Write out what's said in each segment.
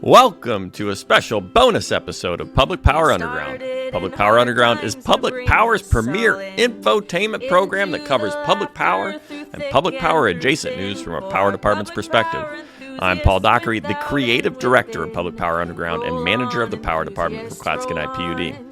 Welcome to a special bonus episode of Public Power Underground. Public Power Underground is Public Power's premier infotainment program that covers public power and public power adjacent news from a power department's perspective. I'm Paul Dockery, the creative director of Public Power Underground and manager of the power department for Clatskanie PUD.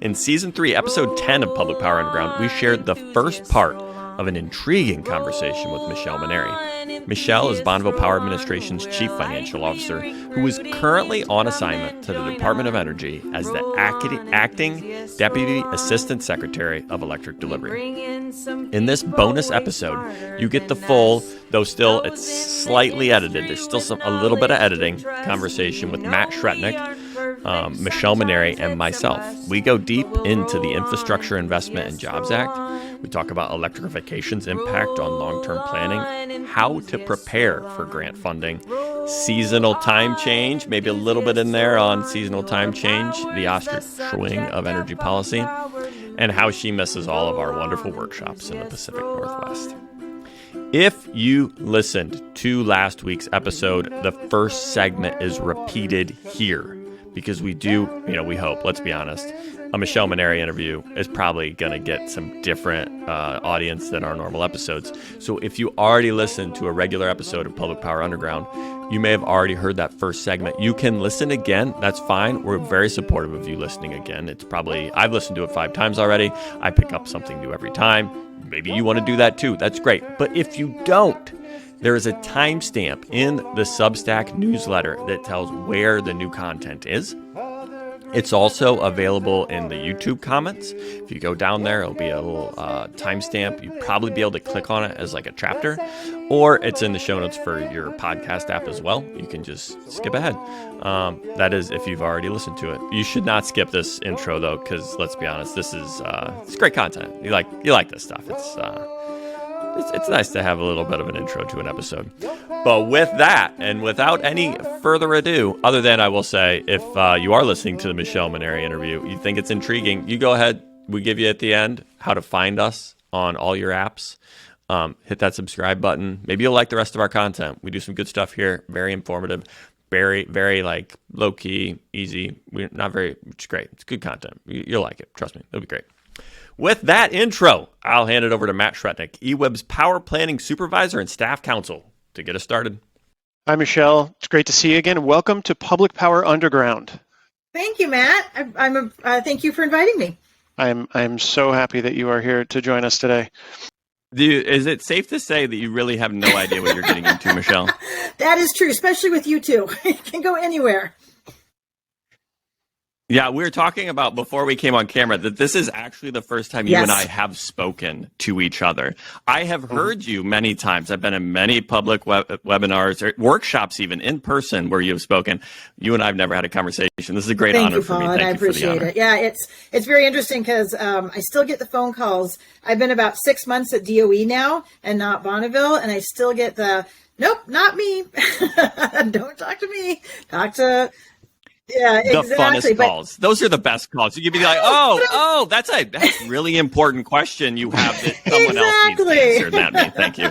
In Season 3, Episode 10 of Public Power Underground, we shared the first part of an intriguing conversation with Michelle Manary. Michelle is Bonneville Power Administration's Chief Financial Officer, who is currently on assignment to the Department of Energy as the Acting Deputy Assistant Secretary of Electric Delivery. In this bonus episode, you get the full, though still it's slightly edited, there's still a little bit of editing, conversation with Matt Scroettnig, Michelle Manary, and myself. We go deep into the Infrastructure Investment and Jobs Act. We talk about electrification's impact on long-term planning, how to prepare for grant funding, seasonal time change, maybe a little bit in there on seasonal time change, the ostrich swing of energy policy, and how she misses all of our wonderful workshops in the Pacific Northwest. If you listened to last week's episode, the first segment is repeated here because we do, we hope, let's be honest, a Michelle Manary interview is probably going to get some different audience than our normal episodes. So if you already listened to a regular episode of Public Power Underground, you may have already heard that first segment. You can listen again. That's fine. We're very supportive of you listening again. I've listened to it 5 times already. I pick up something new every time. Maybe you want to do that too. That's great. But if you don't, there is a timestamp in the Substack newsletter that tells where the new content is. It's also available in the YouTube comments. If you go down there, it'll be a little timestamp. You'll probably be able to click on it as like a chapter, or it's in the show notes for your podcast app as well. You can just skip ahead. That is if you've already listened to it. You should not skip this intro though, because let's be honest, this is it's great content. You like this stuff. It's nice to have a little bit of an intro to an episode. But with that, and without any further ado, other than I will say, if you are listening to the Michelle Manary interview, you think it's intriguing, you go ahead. We give you at the end how to find us on all your apps. Hit that subscribe button. Maybe you'll like the rest of our content. We do some good stuff here. Very informative. Very, very like low key, easy. It's great. It's good content. You'll like it. Trust me. It'll be great. With that intro, I'll hand it over to Matt Scroettnig, EWEB's Power Planning Supervisor and Staff Counsel, to get us started. Hi, Michelle. It's great to see you again. Welcome to Public Power Underground. Thank you, Matt. Thank you for inviting me. I'm so happy that you are here to join us today. Is it safe to say that you really have no idea what you're getting into, Michelle? That is true, especially with you two. It can go anywhere. Yeah, we were talking about before we came on camera that this is actually the first time you and I have spoken to each other. I have heard you many times. I've been in many public webinars or workshops, even in person, where you have spoken. You and I have never had a conversation. This is a great honor for me. Thank you, Paul. I appreciate it. Yeah, it's very interesting because I still get the phone calls. I've been about 6 months at DOE now and not Bonneville, and I still get the, nope, not me. Don't talk to me. Talk to... Yeah, exactly. The funnest calls. Those are the best calls. You'd be like, that's a really important question you have that someone else needs to answer, not me. Thank you.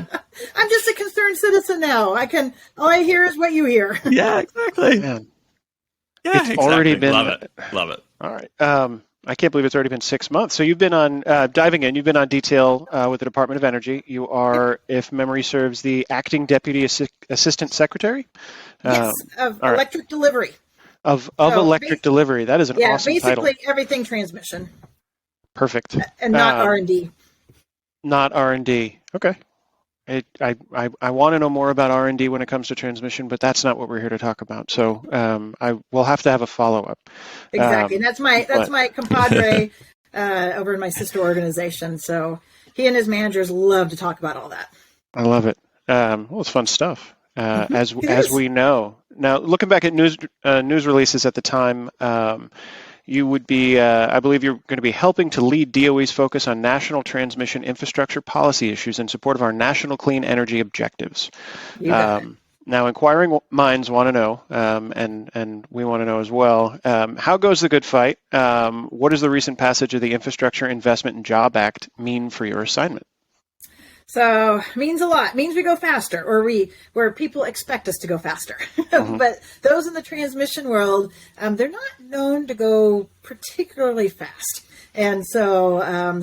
I'm just a concerned citizen now. All I hear is what you hear. Yeah, exactly. Man. Yeah, it's already been. Love it. All right. I can't believe it's already been 6 months. So you've been on diving in. You've been on detail with the Department of Energy. You are, if memory serves, the Acting Deputy Assistant Secretary. Yes, of electric delivery. Of electric delivery. That is an awesome title. Yeah, basically everything transmission. Perfect. And not R&D. Not R&D. Okay. I want to know more about R&D when it comes to transmission, but that's not what we're here to talk about. So I will have to have a follow-up. Exactly. And that's my compadre over in my sister organization. So he and his managers love to talk about all that. I love it. Well, it's fun stuff. As we know. Now, looking back at news releases at the time, you would be, I believe you're going to be helping to lead DOE's focus on national transmission infrastructure policy issues in support of our national clean energy objectives. Now, inquiring minds want to know, and we want to know as well, how goes the good fight? What does the recent passage of the Infrastructure Investment and Jobs Act mean for your assignment? So means a lot. Means we go faster, or where people expect us to go faster. But those in the transmission world, they're not known to go particularly fast. And so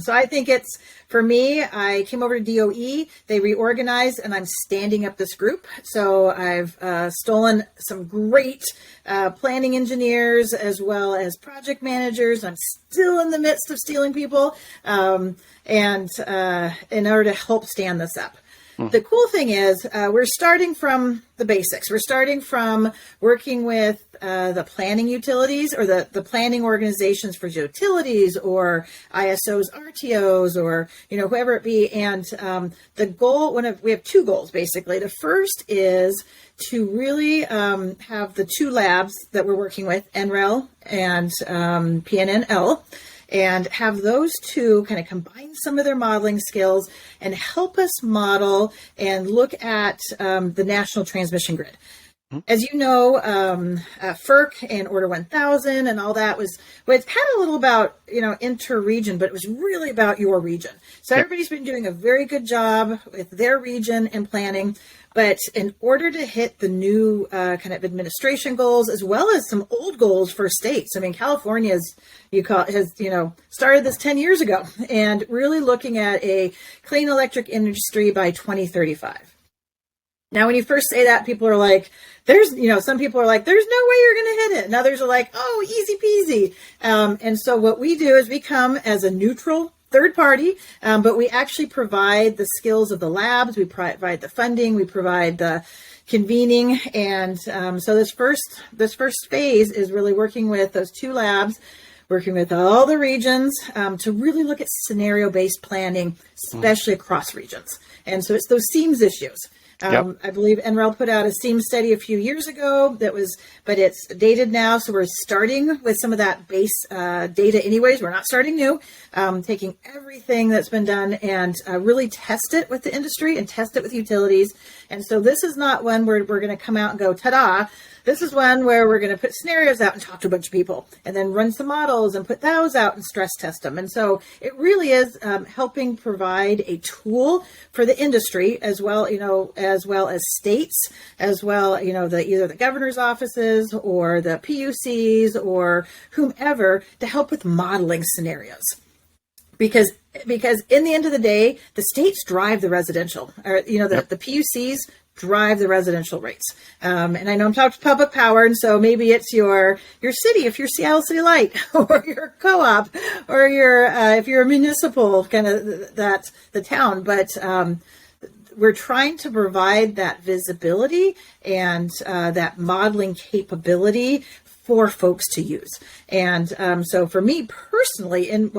I think it's, for me, I came over to DOE, they reorganized, and I'm standing up this group. So I've stolen some great planning engineers as well as project managers. I'm still in the midst of stealing people, and in order to help stand this up. The cool thing is we're starting from the basics. We're starting from working with the planning utilities, or the planning organizations for utilities, or ISOs, RTOs, or whoever it be. And the goal, we have two goals basically. The first is to really have the two labs that we're working with, NREL and PNNL. And have those two kind of combine some of their modeling skills and help us model and look at the national transmission grid. As you know, FERC and Order 1000 and all that it had a little about, inter-region, but it was really about your region. So everybody's been doing a very good job with their region and planning. But in order to hit the new kind of administration goals, as well as some old goals for states, I mean, California has started this 10 years ago, and really looking at a clean electric industry by 2035. Now, when you first say that, people are like, some people are like, there's no way you're going to hit it. And others are like, oh, easy peasy. And so what we do is we come as a neutral third party, but we actually provide the skills of the labs, we provide the funding, we provide the convening, and so this first phase is really working with those two labs, working with all the regions to really look at scenario-based planning, especially across regions. And so it's those seams issues. I believe NREL put out a SEAM study a few years ago but it's dated now. So we're starting with some of that base data anyways. We're not starting new, taking everything that's been done and really test it with the industry and test it with utilities. And so this is not one where we're going to come out and go, ta-da. This is one where we're going to put scenarios out and talk to a bunch of people and then run some models and put those out and stress test them. And so it really is helping provide a tool for the industry as well as states, as well, either the governor's offices or the PUCs or whomever to help with modeling scenarios. Because in the end of the day, the states drive the residential, or, the PUCs drive the residential rates. And I know I'm talking public power, and so maybe it's your city, if you're Seattle City Light, or your co-op, or if you're a municipal, kind of the town. But we're trying to provide that visibility and that modeling capability for folks to use. And so for me personally and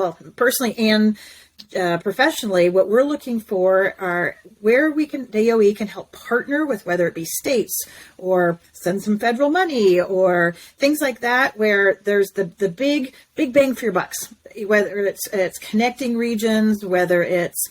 professionally, what we're looking for are where DOE can help partner with, whether it be states or send some federal money or things like that, where there's the big bang for your bucks, whether it's connecting regions, whether it's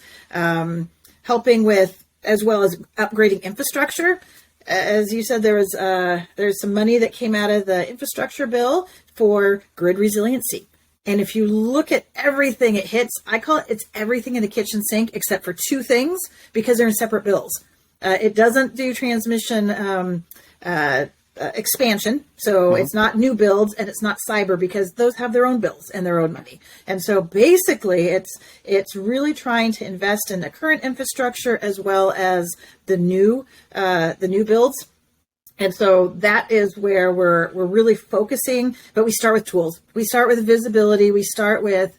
helping with, as well as upgrading infrastructure. As you said, there's some money that came out of the infrastructure bill for grid resiliency. And if you look at everything it hits, I call it's everything in the kitchen sink except for two things, because they're in separate bills. It doesn't do transmission expansion, so it's not new builds, and it's not cyber, because those have their own bills and their own money. And so basically it's really trying to invest in the current infrastructure as well as the new builds. And so that is where we're really focusing, but we start with tools. We start with visibility. We start with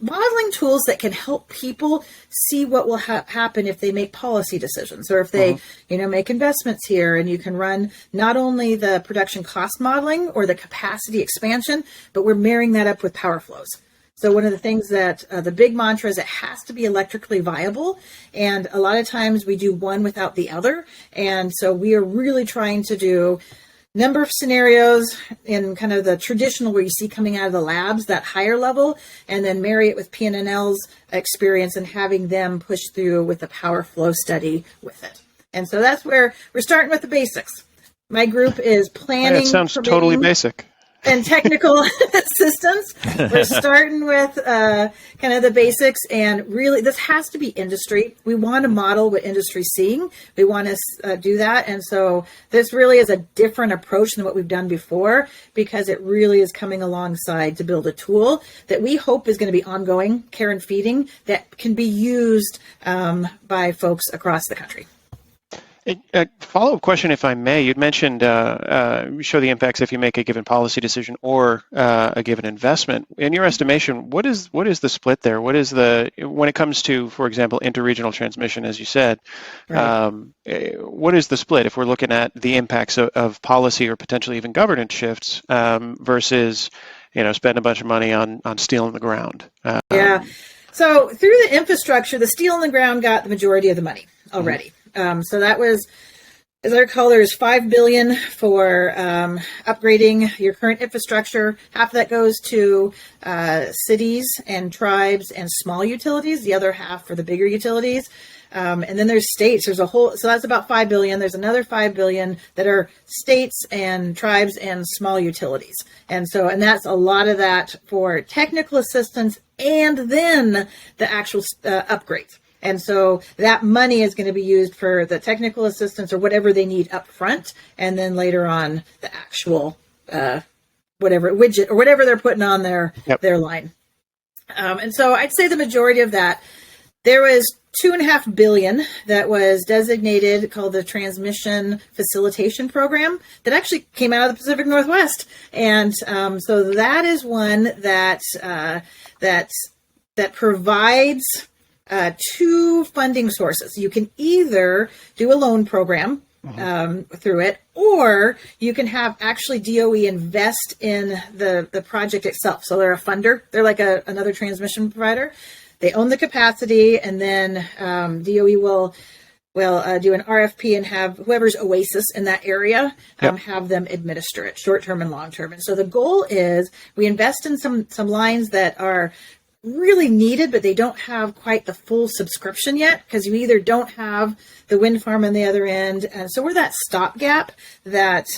modeling tools that can help people see what will happen if they make policy decisions, or if they, make investments here. And you can run not only the production cost modeling or the capacity expansion, but we're marrying that up with power flows. So one of the things that the big mantra is it has to be electrically viable. And a lot of times we do one without the other. And so we are really trying to do number of scenarios in kind of the traditional where you see coming out of the labs, that higher level, and then marry it with PNNL's experience and having them push through with the power flow study with it. And so that's where we're starting with the basics. My group is planning. It sounds totally basic. and technical assistance. We're starting with kind of the basics, and really this has to be industry. We want to model what industry's seeing. We want to do that, and so this really is a different approach than what we've done before, because it really is coming alongside to build a tool that we hope is going to be ongoing care and feeding that can be used by folks across the country. A follow-up question, if I may. You'd mentioned show the impacts if you make a given policy decision or a given investment. In your estimation, what is the split there? What is when it comes to, for example, interregional transmission, as you said, right. What is the split if we're looking at the impacts of policy or potentially even governance shifts versus, spend a bunch of money on steel in the ground? Yeah. So through the infrastructure, the steel in the ground got the majority of the money already. Mm-hmm. So that was, as I recall, there's $5 billion for upgrading your current infrastructure. Half of that goes to cities and tribes and small utilities. The other half for the bigger utilities. And then there's states. So that's about $5 billion. There's another $5 billion that are states and tribes and small utilities. And that's a lot of that for technical assistance and then the actual upgrades. And so that money is going to be used for the technical assistance or whatever they need up front. And then later on, the actual whatever widget or whatever they're putting on their line. And so I'd say the majority of that, there was $2.5 billion that was designated, called the Transmission Facilitation Program, that actually came out of the Pacific Northwest. And so that is one that provides two funding sources. You can either do a loan program through it, or you can have actually DOE invest in the project itself. So they're a funder. They're like another transmission provider. They own the capacity, and then DOE will do an RFP and have whoever's OASIS in that area have them administer it, short-term and long-term. And so the goal is we invest in some lines that are really needed, but they don't have quite the full subscription yet, because you either don't have the wind farm on the other end. And so we're that stopgap that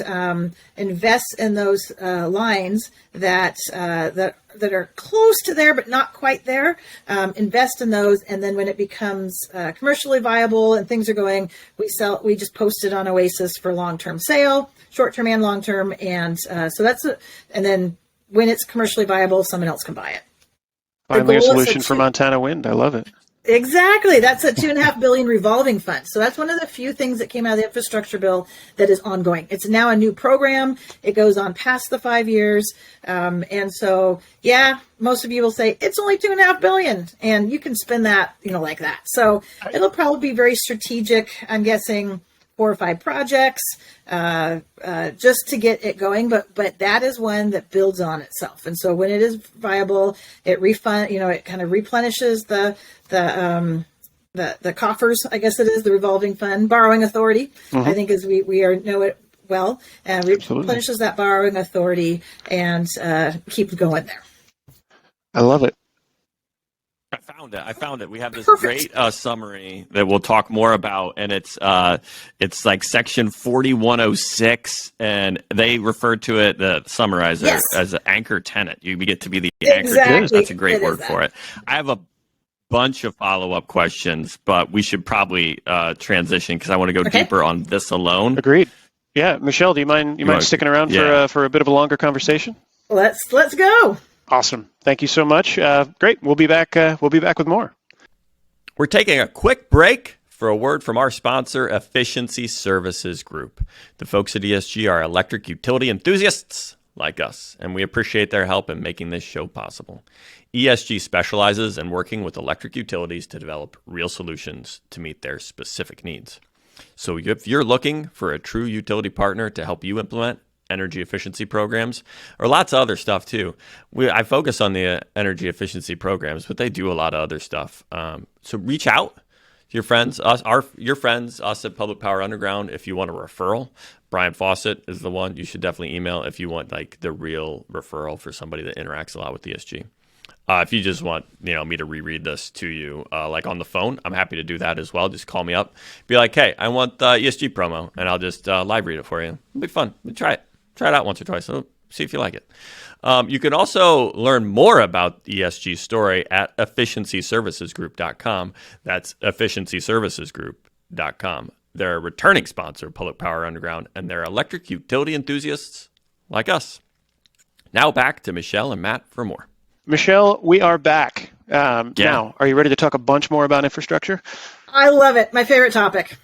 invests in those lines that are close to there, but not quite there. Invest in those. And then when it becomes commercially viable and things are going, we just post it on OASIS for long-term sale, short-term and long-term. And so and then when it's commercially viable, someone else can buy it. Finally, a solution for Montana wind. I love it. Exactly. That's a $2.5 billion revolving fund. So that's one of the few things that came out of the infrastructure bill that is ongoing. It's now a new program. It goes on past the 5 years. And so, most of you will say it's only $2.5 billion, and you can spend that, like that. So it'll probably be very strategic. I'm guessing 4 or 5 projects just to get it going, but that is one that builds on itself. And so when it is viable, it it kind of replenishes the coffers, I guess it is, the revolving fund borrowing authority. I think as we know it well, and replenishes that borrowing authority and keeps going there. I love it. I found it. We have this great summary that we'll talk more about, and it's like section 4106, and they refer to it, the summarizer, as an anchor tenant. You get to be the anchor tenant. That's a great word for it. I have a bunch of follow-up questions, but we should probably transition because I want to go deeper on this alone. Agreed. Yeah, Michelle, do you mind sticking around for a bit of a longer conversation? Let's go. Awesome. Thank you so much. Great. We'll be back with more. We're taking a quick break for a word from our sponsor, Efficiency Services Group. The folks at ESG are electric utility enthusiasts like us, and we appreciate their help in making this show possible. ESG specializes in working with electric utilities to develop real solutions to meet their specific needs. So if you're looking for a true utility partner to help you implement energy efficiency programs, or lots of other stuff too. I focus on the energy efficiency programs, but they do a lot of other stuff. So reach out to your friends, us at Public Power Underground. If you want a referral, Brian Fawcett is the one you should definitely email if you want like the real referral for somebody that interacts a lot with ESG. If you just want, me to reread this to you, like on the phone, I'm happy to do that as well. Just call me up, be like, hey, I want the ESG promo, and I'll just live read it for you. It'll be fun. Try it out once or twice. See if you like it. You can also learn more about the ESG story at efficiencyservicesgroup.com. That's efficiencyservicesgroup.com. They're a returning sponsor of Public Power Underground, and they're electric utility enthusiasts like us. Now back to Michelle and Matt for more. Michelle, we are back. Now, are you ready to talk a bunch more about infrastructure? I love it. My favorite topic.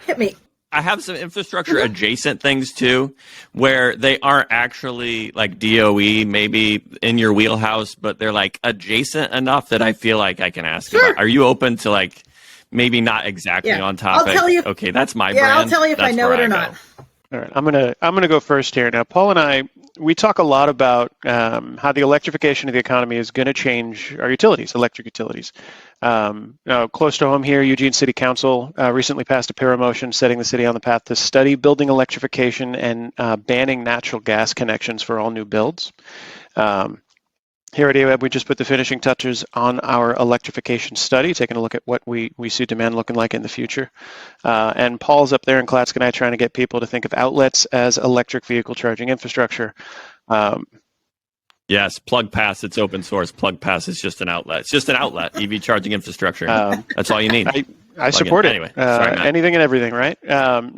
Hit me. I have some infrastructure adjacent things too, where they aren't actually like DOE, maybe in your wheelhouse, but they're like adjacent enough that I feel like I can ask about. Are you open to like maybe not exactly on topic? I'll tell you. Okay, that's my brand. I'll tell you if I know it or not. All right, I'm gonna go first here. Now, Paul and I, we talk a lot about how the electrification of the economy is going to change our utilities, electric utilities. Close to home here, Eugene City Council recently passed a PARA motion setting the city on the path to study building electrification and banning natural gas connections for all new builds. Here at EWEB, we just put the finishing touches on our electrification study, taking a look at what we see demand looking like in the future. And Paul's up there in Clatskanie trying to get people to think of outlets as electric vehicle charging infrastructure. Yes, Plug Pass, it's open source. Plug Pass is just an outlet. It's just an outlet, EV charging infrastructure. That's all you need. I support it. Anyway, sorry, anything and everything, right?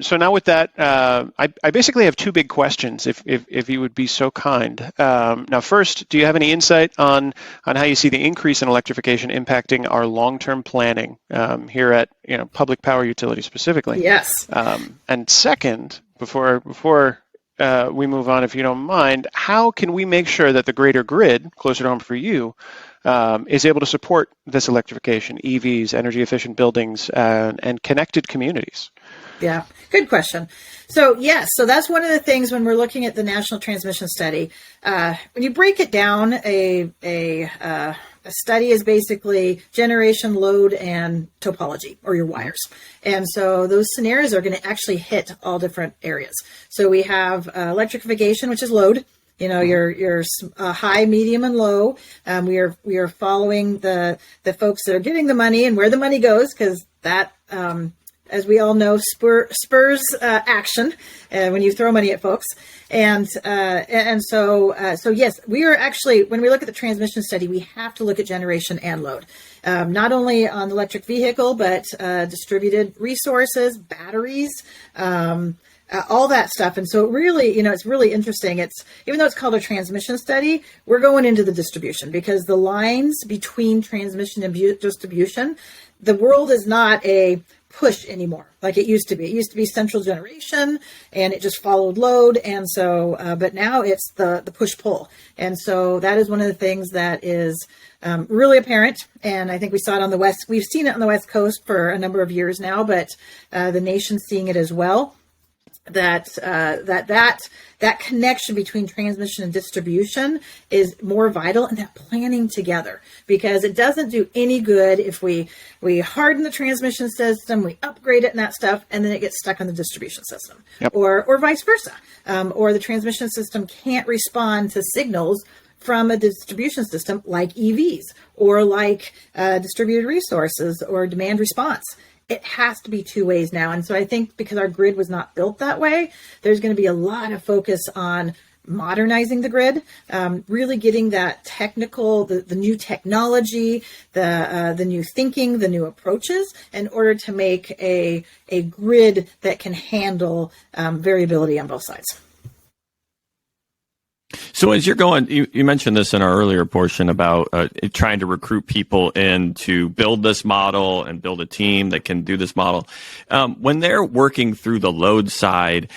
So now with that, I basically have two big questions, if you would be so kind. Now, first, do you have any insight on how you see the increase in electrification impacting our long-term planning here at public power utilities specifically? Yes. And second, before we move on, if you don't mind, how can we make sure that the greater grid, closer to home for you, is able to support this electrification, EVs, energy efficient buildings, and connected communities? Yeah, good question. So yes, so that's one of the things when we're looking at the National Transmission Study. When you break it down, a study is basically generation, load, and topology, or your wires. And so those scenarios are going to actually hit all different areas. So we have electrification, which is load. Your high, medium, and low. We are following the folks that are getting the money and where the money goes, because that, as we all know, spurs action when you throw money at folks. And so yes, we are actually, when we look at the transmission study, we have to look at generation and load, not only on the electric vehicle, but distributed resources, batteries, all that stuff. And so really, it's really interesting. It's, even though it's called a transmission study, we're going into the distribution, because the lines between transmission and distribution, the world is not a push anymore like it used to be. It used to be central generation and it just followed load. And so, but now it's the push pull. And so that is one of the things that is really apparent. And I think we saw it on the West. We've seen it on the West Coast for a number of years now, but the nation's seeing it as well. That connection between transmission and distribution is more vital, and that planning together, because it doesn't do any good if we harden the transmission system, we upgrade it and that stuff, and then it gets stuck on the distribution system. Yep. or vice versa, or the transmission system can't respond to signals from a distribution system like EVs or like distributed resources or demand response. It has to be two ways now. And so I think because our grid was not built that way, there's going to be a lot of focus on modernizing the grid, really getting that technical, the new technology, the new thinking, the new approaches, in order to make a grid that can handle variability on both sides. So as you're going, you mentioned this in our earlier portion about trying to recruit people in to build this model and build a team that can do this model. When they're working through the load side,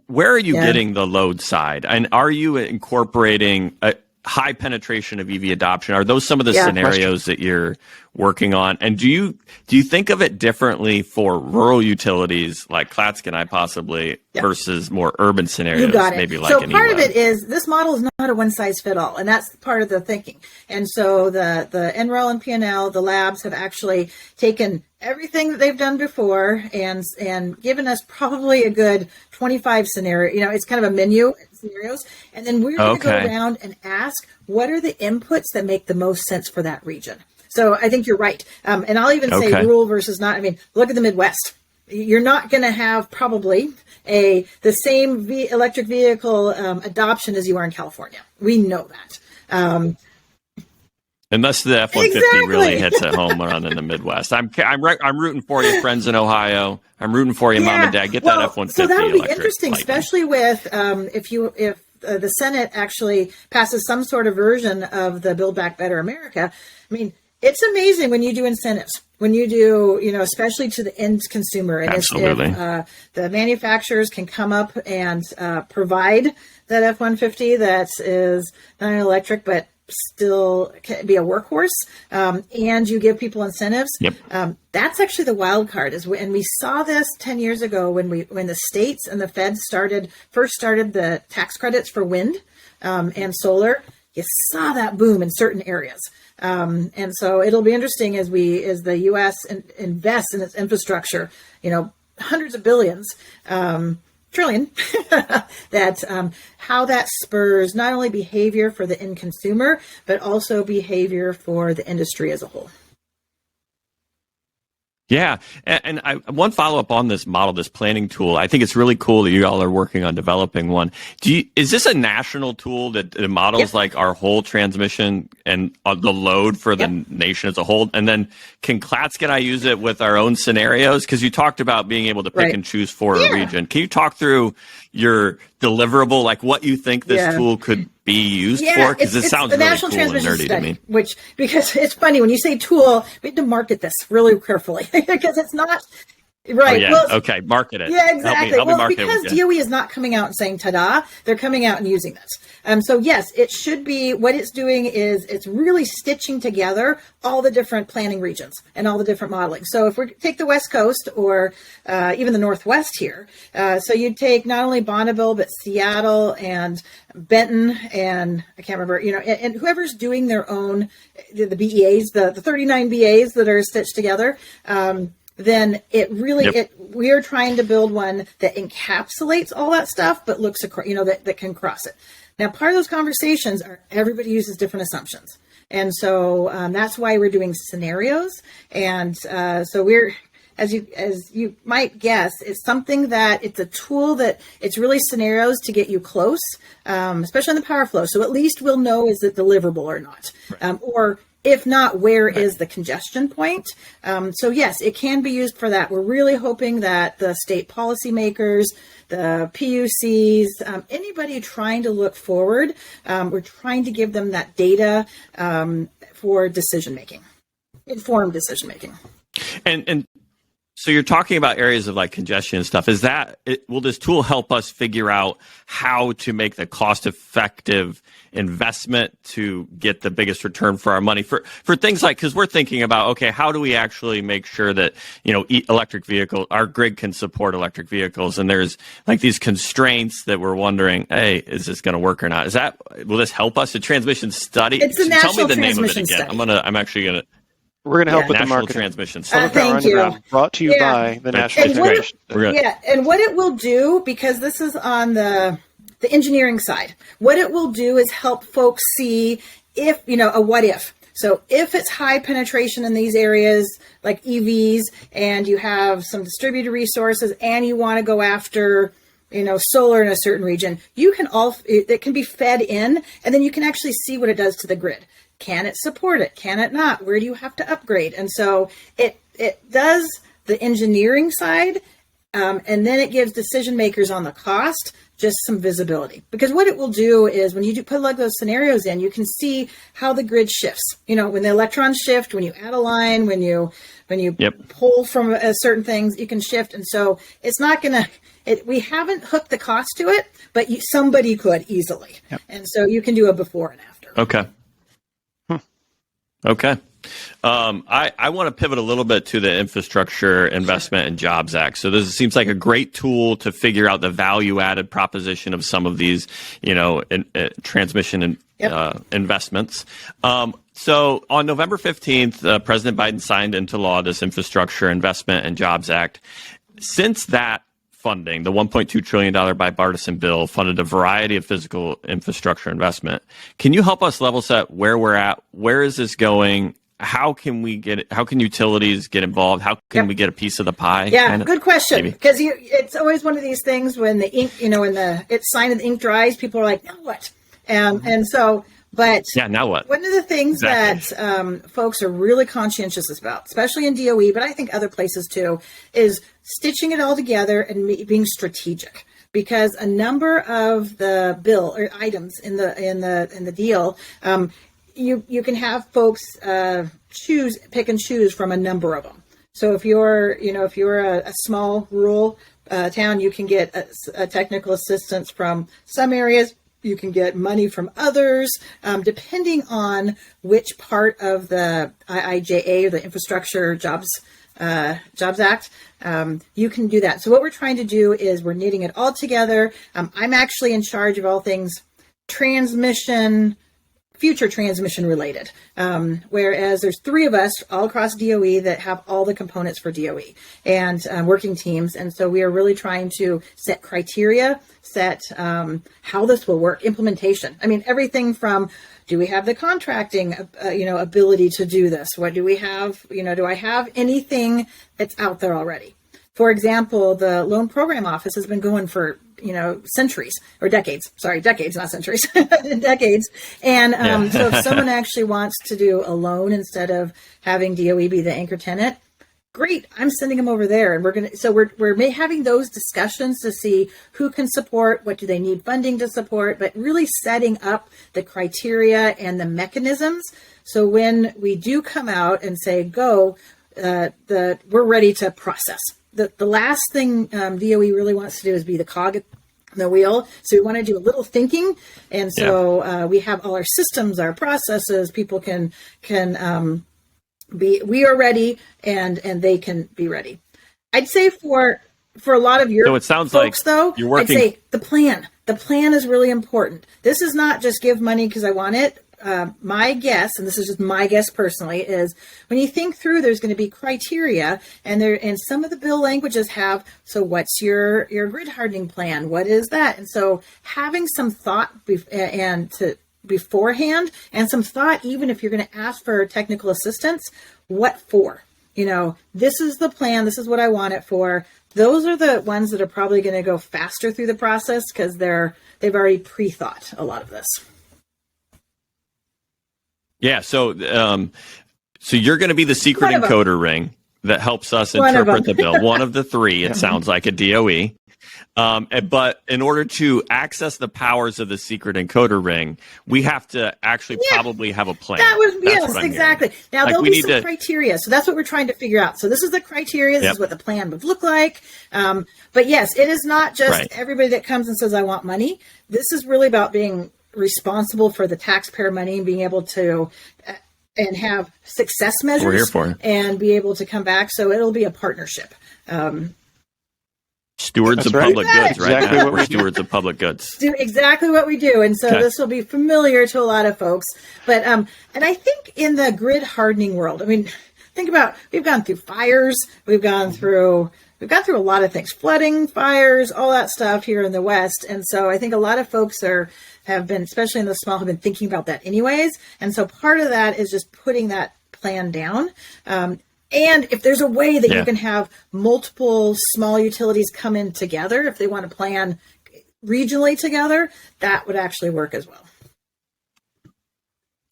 where are you getting the load side? And are you incorporating a high penetration of EV adoption? Are those some of the scenarios that you're working on? And do you think of it differently for rural utilities like Clatskanie possibly versus more urban scenarios? You got it. Maybe like so an part EWEB? of it is this model is not a one size fit all, and that's part of the thinking. And so the NREL and PNL, the labs have actually taken everything that they've done before and given us probably a good 25 scenario. It's kind of a menu of scenarios, and then we're going to go around and ask, what are the inputs that make the most sense for that region? So I think you're right. And I'll even say rural versus not. I mean, look at the Midwest. You're not going to have probably the same electric vehicle adoption as you are in California. We know that. Unless the F-150 really hits at home around in the Midwest. I'm rooting for you, friends in Ohio. I'm rooting for you, Mom and Dad. Get that F-150. So that'll be interesting, Lightning. especially with if the Senate actually passes some sort of version of the Build Back Better America. I mean, it's amazing when you do incentives, when you do, especially to the end consumer. And Absolutely. if the manufacturers can come up and provide that F-150 that is not an electric, but still can be a workhorse, and you give people incentives. Yep. That's actually the wild card. And we saw this 10 years ago when the states and the feds first started the tax credits for wind and solar. You saw that boom in certain areas. And so it'll be interesting as the U.S. invests in its infrastructure, hundreds of billions, trillion, that how that spurs not only behavior for the end consumer, but also behavior for the industry as a whole. Yeah, and one follow-up on this model, this planning tool. I think it's really cool that you all are working on developing one. Is this a national tool that models Yep. like our whole transmission and the load for the Yep. nation as a whole? And then can Clatskanie and I use it with our own scenarios? Because you talked about being able to pick Right. and choose for Yeah. a region. Can you talk through your deliverable, like what you think this tool could be used for? Because it sounds the really National cool and Transmission nerdy to Study, me. because it's funny when you say tool, we have to market this really carefully because it's not right. Oh, yeah. Well, Okay. Market it. yeah, exactly. Help me Well, market because it. DOE is not coming out and saying "ta-da," they're coming out and using this. So yes, it should be. What it's doing is it's really stitching together all the different planning regions and all the different modeling. So if we take the West Coast or even the Northwest here, so you'd take not only Bonneville but Seattle and Benton and I can't remember, and whoever's doing their own the BEAs, the 39 BAs that are stitched together. Then it really, Yep. we are trying to build one that encapsulates all that stuff, but looks across, that can cross it. Now, part of those conversations are everybody uses different assumptions. And so that's why we're doing scenarios. And so we're, as you might guess, it's something that it's a tool that it's really scenarios to get you close, especially in the power flow. So at least we'll know, is it deliverable or not? Right. Or if not, where is the congestion point? So yes, it can be used for that. We're really hoping that the state policymakers, the PUCs, anybody trying to look forward, we're trying to give them that data for decision making, informed decision making. And so you're talking about areas of like congestion and stuff. Will this tool help us figure out how to make the cost-effective investment to get the biggest return for our money for things like, because we're thinking about, okay, how do we actually make sure that, electric vehicle, our grid can support electric vehicles? And there's like these constraints that we're wondering, hey, is this going to work or not? Will this help us? A transmission study? It's the Tell me National the name of it Transmission again. Study. I'm actually going to. We're going to help with the National marketing. Transmission Study. Public Power Thank you. Underground, brought to you Yeah. by the National And what Transmission Study. Yeah, and what it will do, because this is on the engineering side, what it will do is help folks see if, a what if. So if it's high penetration in these areas like EVs and you have some distributed resources and you want to go after, solar in a certain region, it can be fed in and then you can actually see what it does to the grid. Can it support it? Can it not? Where do you have to upgrade? And so it does the engineering side, and then it gives decision makers on the cost just some visibility. Because what it will do is when you plug those scenarios in, you can see how the grid shifts. When the electrons shift, when you add a line, when you Yep. pull from certain things, you can shift. And so it's not going to, we haven't hooked the cost to it, but somebody could easily. Yep. And so you can do a before and after. Okay. Okay. I want to pivot a little bit to the Infrastructure Investment and Jobs Act. So this seems like a great tool to figure out the value-added proposition of some of these, transmission and investments. So on November 15th, President Biden signed into law this Infrastructure Investment and Jobs Act. Since that funding, the $1.2 trillion bipartisan bill funded a variety of physical infrastructure investment. Can you help us level set where we're at? Where is this going? how can utilities get involved? How can we get a piece of the pie? Yeah, good question. Because it's always one of these things when the ink, when it's signed and the ink dries, people are like, now what? And so, but now what? One of the things that folks are really conscientious about, especially in DOE, but I think other places too, is stitching it all together and being strategic. Because a number of the bill or items in the deal, you can have folks pick and choose from a number of them. So if you're a small rural town, you can get a technical assistance from some areas. You can get money from others, depending on which part of the IIJA, or the Infrastructure Jobs Act, you can do that. So what we're trying to do is we're knitting it all together. I'm actually in charge of all things future transmission related. Whereas there's 3 of us all across DOE that have all the components for DOE and working teams. And so we are really trying to set criteria, set how this will work, implementation. I mean, everything from, do we have the contracting, ability to do this? What do we have? Do I have anything that's out there already? For example, the Loan Program Office has been going for, centuries or decades. Sorry, decades, not centuries, decades. And so if someone actually wants to do a loan instead of having DOE be the anchor tenant, great, I'm sending them over there. And we're having those discussions to see who can support, what do they need funding to support, but really setting up the criteria and the mechanisms. So when we do come out and say, go, we're ready to process. The last thing DOE really wants to do is be the cog in the wheel. So we want to do a little thinking. And so we have all our systems, our processes, people can we are ready and they can be ready. I'd say for a lot of your folks, though, I'd say the plan. The plan is really important. This is not just give money because I want it. My guess, and this is just my guess personally, is when you think through, there's going to be criteria, and some of the bill languages have. So, what's your grid hardening plan? What is that? And so, having some thought beforehand, and some thought, even if you're going to ask for technical assistance, what for? This is the plan. This is what I want it for. Those are the ones that are probably going to go faster through the process because they've already pre-thought a lot of this. Yeah, so you're going to be the secret encoder ring that helps us interpret the bill. One of the 3, it sounds like, a DOE. But in order to access the powers of the secret encoder ring, we have to actually probably have a plan. Yes, exactly. Now, there'll be some criteria. So that's what we're trying to figure out. So this is the criteria. This is what the plan would look like. But yes, it is not just everybody that comes and says, I want money. This is really about being responsible for the taxpayer money and being able to and have success measures. We're here for it. And be able to come back. So it'll be a partnership. Stewards of public goods, right? Exactly. We're stewards of public goods. Do exactly what we do. And so this will be familiar to a lot of folks. But and I think in the grid hardening world, I mean, think about, we've gone through fires, we've gone through a lot of things, flooding, fires, all that stuff here in the West. And so I think a lot of folks have been, especially in the small, have been thinking about that anyways. And so part of that is just putting that plan down. And if there's a way that you can have multiple small utilities come in together, if they want to plan regionally together, that would actually work as well.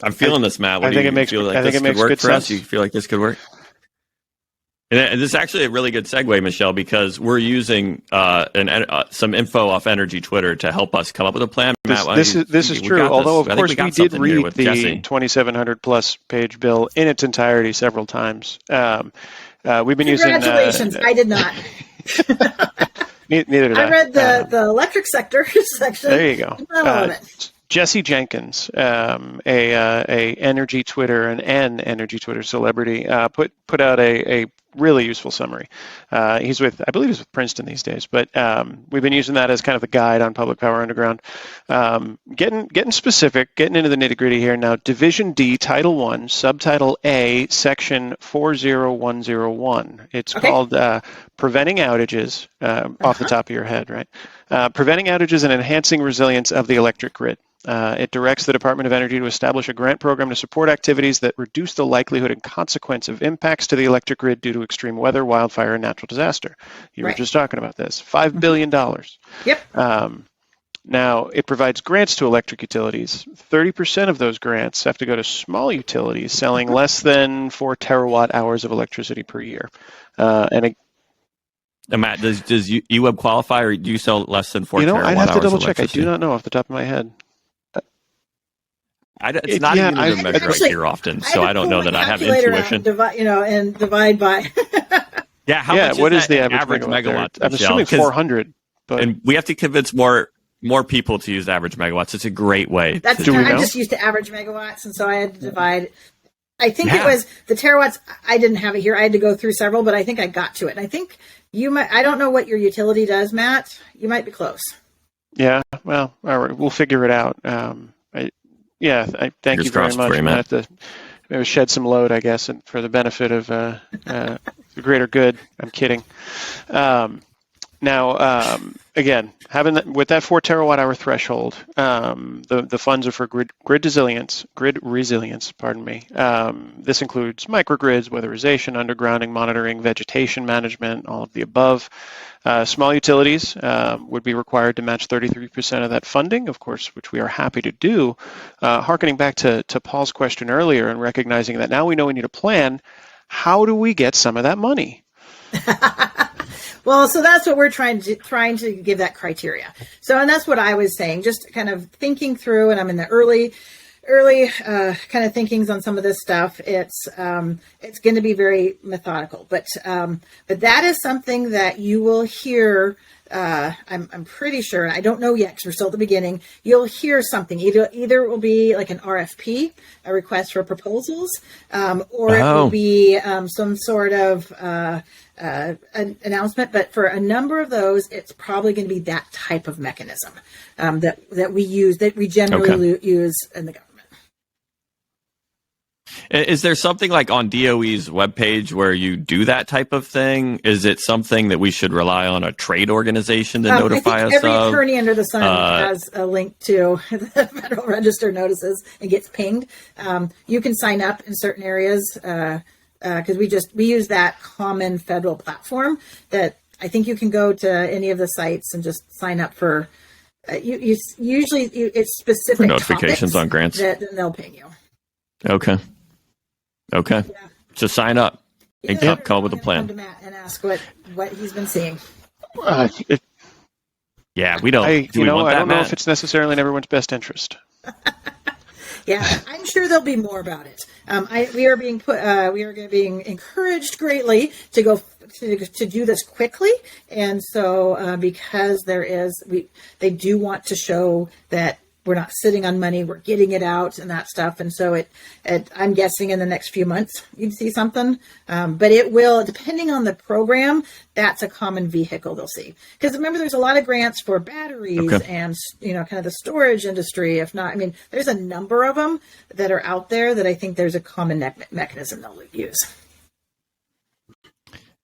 I'm feeling this, Matt. I think it makes good sense. You feel like this could work? And this is actually a really good segue, Michelle, because we're using some info off Energy Twitter to help us come up with a plan. This is true. Although, of course, we did read the 2,700 plus page bill in its entirety several times. We've been using. Congratulations! I did not. Neither did I. I read the electric sector section. There you go. Not all of it. Jesse Jenkins, an Energy Twitter celebrity, put out a really useful summary. I believe he's with Princeton these days, but we've been using that as kind of a guide on Public Power Underground. Getting specific, getting into the nitty gritty here now. Division D, Title 1, Subtitle A, Section 40101. It's called Preventing Outages, off the top of your head, right? Preventing outages and enhancing resilience of the electric grid. It directs the Department of Energy to establish a grant program to support activities that reduce the likelihood and consequence of impacts to the electric grid due to extreme weather, wildfire, and natural disaster. You were just talking about this. $5 billion. Yep. Now, it provides grants to electric utilities. 30% of those grants have to go to small utilities selling less than 4 terawatt hours of electricity per year. And Matt, does EWEB qualify, or do you sell less than 4 terawatt hours? I'd have to double check. I do not know off the top of my head. It's not even a measure I hear often, so I don't know that I have intuition. And divide by. Much what is the average megawatt? I'm assuming 400. But and we have to convince more people to use average megawatts. It's a great way. I'm just used to average megawatts, and so I had to divide. I think it was the terawatts. I didn't have it here. I had to go through several, but I think I got to it. And I think you might. I don't know what your utility does, Matt. You might be close. Yeah. Well, all right. We'll figure it out. I thank you very much. I have to maybe shed some load, I guess, and for the benefit of the greater good. I'm kidding. Now, again, with that 4 terawatt hour threshold, the funds are for grid resilience. Pardon me. This includes microgrids, weatherization, undergrounding, monitoring, vegetation management, all of the above. Small utilities would be required to match 33% of that funding, of course, which we are happy to do. Harkening back to Paul's question earlier and recognizing that now we know we need a plan, how do we get some of that money? Well, so that's what we're trying to give that criteria. So, and that's what I was saying, just kind of thinking through, and I'm in the early kind of thinkings on some of this stuff. It's going to be very methodical, but that is something that you will hear. I'm pretty sure, and I don't know yet because we're still at the beginning. You'll hear something. Either it will be like an RFP, a request for proposals, or it will be some sort of an announcement. But for a number of those, it's probably going to be that type of mechanism that we generally use in the government. Is there something like on DOE's webpage where you do that type of thing? Is it something that we should rely on a trade organization to notify us of? Every attorney under the sun has a link to the Federal Register notices and gets pinged. You can sign up in certain areas because we use that common federal platform that I think you can go to any of the sites and just sign up for. Usually it's specific for notifications on grants. Then they'll ping you. Okay. Yeah. Just sign up and come up with a plan. Come to Matt and ask what he's been seeing. We don't. I don't know if it's necessarily in everyone's best interest. Yeah, I'm sure there'll be more about it. We are being encouraged greatly to go to do this quickly, and so because they do want to show that we're not sitting on money, we're getting it out and that stuff. And so I'm guessing in the next few months, you'd see something. But it will, depending on the program, that's a common vehicle they'll see. Because remember, there's a lot of grants for batteries and, kind of the storage industry. If not, there's a number of them that are out there that I think there's a common mechanism they'll use.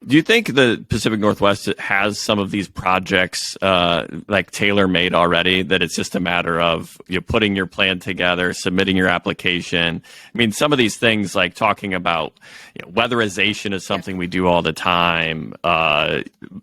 Do you think the Pacific Northwest has some of these projects like tailor-made already, that it's just a matter of putting your plan together, submitting your application? Some of these things like talking about weatherization is something we do all the time,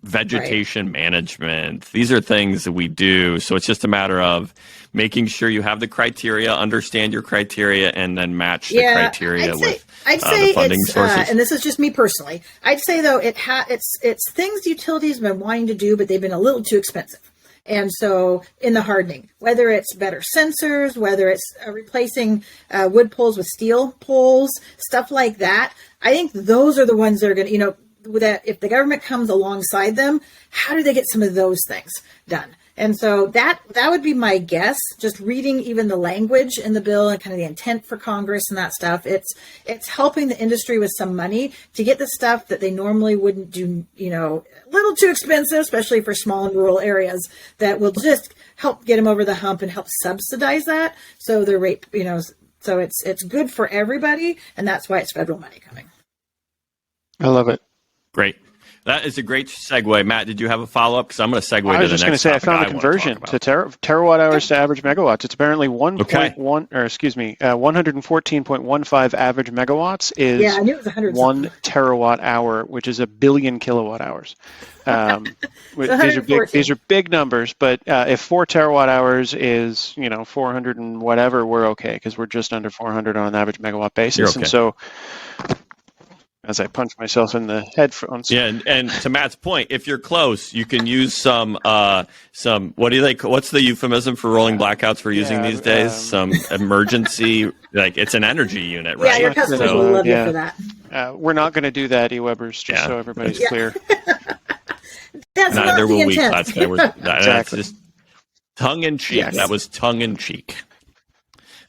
vegetation management. These are things that we do. So it's just a matter of making sure you have the criteria, understand your criteria, and then match the criteria with the funding sources. And this is just me personally. I'd say, though, it's things utilities have been wanting to do, but they've been a little too expensive. And so in the hardening, whether it's better sensors, whether it's replacing wood poles with steel poles, stuff like that, I think those are the ones that are going to, that if the government comes alongside them, how do they get some of those things done? And so that would be my guess, just reading even the language in the bill and kind of the intent for Congress and that stuff. It's helping the industry with some money to get the stuff that they normally wouldn't do, a little too expensive, especially for small and rural areas, that will just help get them over the hump and help subsidize that. So the rate, so it's good for everybody, and that's why it's federal money coming. I love it. Great. That is a great segue. Matt, did you have a follow-up? Because I'm going to segue to the next I was just going to say, I found the conversion to terawatt hours to average megawatts. It's apparently 114.15 average megawatts is I knew it was 100 1 terawatt hour, which is a billion kilowatt hours. These are big numbers, but if 4 terawatt hours is 400 and whatever, we're okay, because we're just under 400 on an average megawatt basis. You're okay. And so, as I punch myself in the headphones. Yeah, and to Matt's point, if you're close, you can use some what do they call, what's the euphemism for rolling blackouts we're using these days? Some emergency, like it's an energy unit, right? Yeah, your customers will love you for that. We're not going to do that, EWEBers, just so everybody's clear. That's neither not the will we, intent. That's just tongue in cheek. Yes. That was tongue in cheek.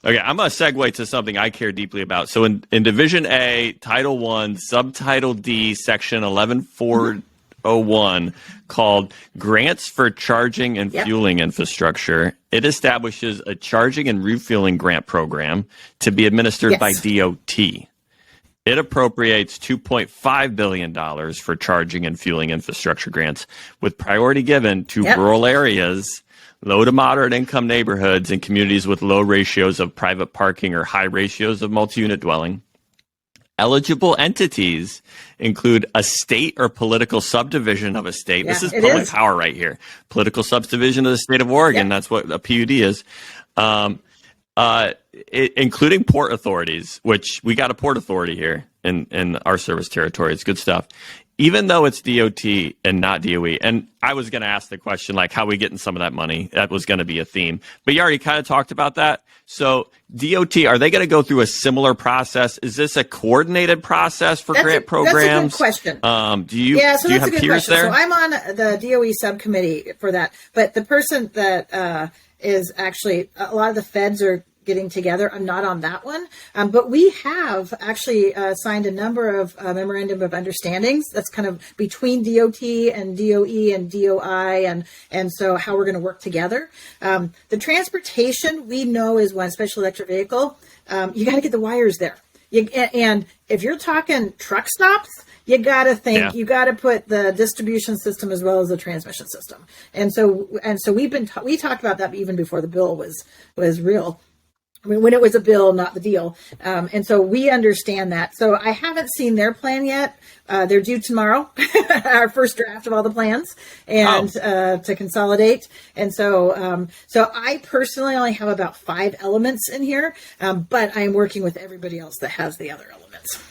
Okay, I'm going to segue to something I care deeply about. So in Division A, Title 1, Subtitle D, Section 11401, called Grants for Charging and Fueling Infrastructure, it establishes a charging and refueling grant program to be administered by DOT. It appropriates $2.5 billion for charging and fueling infrastructure grants, with priority given to rural areas, low to moderate income neighborhoods, and communities with low ratios of private parking or high ratios of multi-unit dwelling. Eligible entities include a state or political subdivision of a state. This is public power right here. Political subdivision of the state of Oregon. That's what a PUD is. Including port authorities, which we got a port authority here in our service territory. It's good stuff. Even though it's DOT and not DOE. And I was going to ask the question, like, how are we getting some of that money? That was going to be a theme. But you already kind of talked about that. So DOT, are they going to go through a similar process? Is this a coordinated process for grant programs? That's a good question. Do you have peers there? So I'm on the DOE subcommittee for that. But the person that is actually, a lot of the feds are getting together. I'm not on that one, but we have actually signed a number of memorandum of understandings. That's kind of between DOT and DOE and DOI, and so how we're going to work together. The transportation we know is one, special electric vehicle. You got to get the wires there. And if you're talking truck stops, you got to think, you got to put the distribution system as well as the transmission system. And so we talked about that even before the bill was real. I mean, when it was a bill, not the deal. And so we understand that. So I haven't seen their plan yet. They're due tomorrow, our first draft of all the plans, and to consolidate. And so I personally only have about 5 elements in here, but I'm working with everybody else that has the other elements.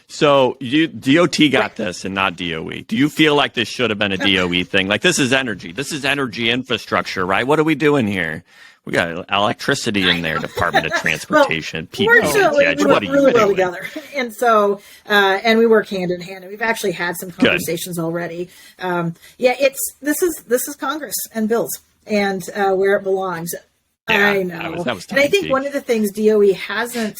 So DOT got this and not DOE. Do you feel like this should have been a DOE thing? Like, this is energy. This is energy infrastructure, right? What are we doing here? We got electricity in there, Department of Transportation, fortunately, we work really well together. And so, and we work hand in hand. And we've actually had some conversations already. This is Congress and bills and where it belongs. I know. That was and I think one of the things DOE hasn't,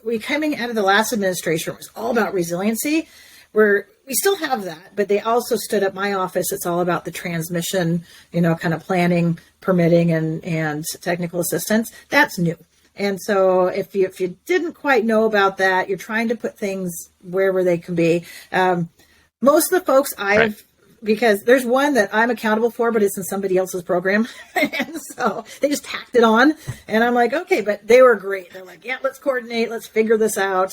we coming out of the last administration was all about resiliency, where we still have that, but they also stood up my office. It's all about the transmission, kind of planning, permitting, and technical assistance. That's new. And so if you didn't quite know about that, you're trying to put things wherever they can be. Most of the folks because there's one that I'm accountable for, but it's in somebody else's program. And so they just tacked it on. And I'm like, okay, but they were great. They're like, yeah, let's coordinate. Let's figure this out.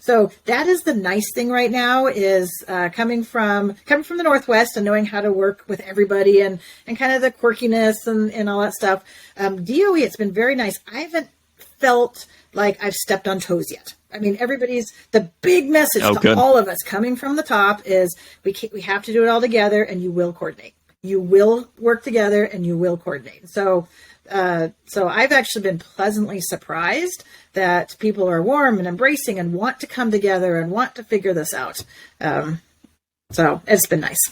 So that is the nice thing right now is coming from the Northwest and knowing how to work with everybody and kind of the quirkiness and all that stuff. DOE, it's been very nice. I haven't felt like I've stepped on toes yet. I mean, the big message to all of us coming from the top is we have to do it all together, and you will coordinate. You will work together and you will coordinate. So I've actually been pleasantly surprised that people are warm and embracing and want to come together and want to figure this out. So it's been nice.